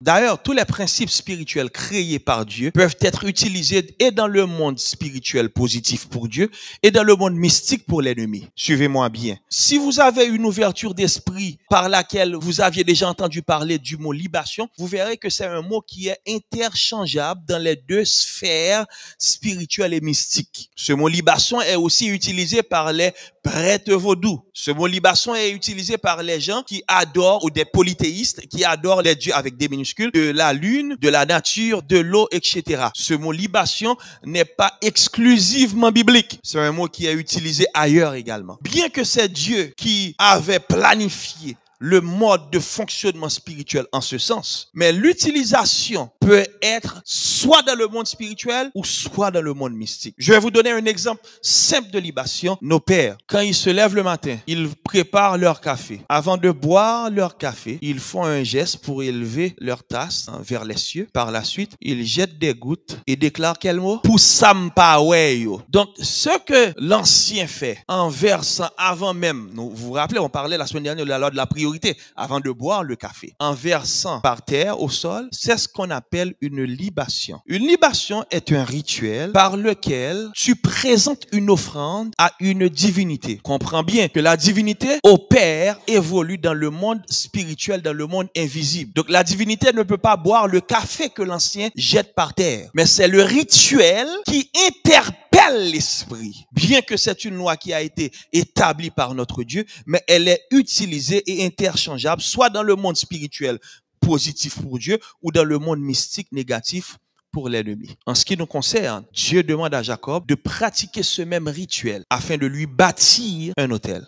D'ailleurs, tous les principes spirituels créés par Dieu peuvent être utilisés et dans le monde spirituel positif pour Dieu et dans le monde mystique pour l'ennemi. Suivez-moi bien. Si vous avez une ouverture d'esprit par laquelle vous aviez déjà entendu parler du mot libation, vous verrez que c'est un mot qui est interchangeable dans les deux sphères spirituelles et mystiques. Ce mot libation est aussi utilisé par les prêtres vaudous. Ce mot libation est utilisé par les gens qui adorent, ou des polythéistes qui adorent les dieux avec des minuscules, de la lune, de la nature, de l'eau, etc. Ce mot libation n'est pas exclusivement biblique. C'est un mot qui est utilisé ailleurs également. Bien que c'est Dieu qui avait planifié le mode de fonctionnement spirituel en ce sens, mais l'utilisation peut être soit dans le monde spirituel ou soit dans le monde mystique. Je vais vous donner un exemple simple de libation. Nos pères, quand ils se lèvent le matin, ils préparent leur café. Avant de boire leur café, ils font un geste pour élever leur tasse vers les cieux. Par la suite, ils jettent des gouttes et déclarent quel mot? Pousampaweyo. Donc, ce que l'ancien fait en versant avant même, vous vous rappelez, on parlait la semaine dernière de la loi de la priorité, avant de boire le café, en versant par terre au sol, c'est ce qu'on appelle une libation. Une libation est un rituel par lequel tu présentes une offrande à une divinité. Comprends bien que la divinité opère, évolue dans le monde spirituel, dans le monde invisible. Donc la divinité ne peut pas boire le café que l'ancien jette par terre, mais c'est le rituel qui interpelle l'esprit. Bien que c'est une loi qui a été établie par notre Dieu, mais elle est utilisée et interchangeable, soit dans le monde spirituel positif pour Dieu ou dans le monde mystique négatif pour l'ennemi. En ce qui nous concerne, Dieu demande à Jacob de pratiquer ce même rituel afin de lui bâtir un autel.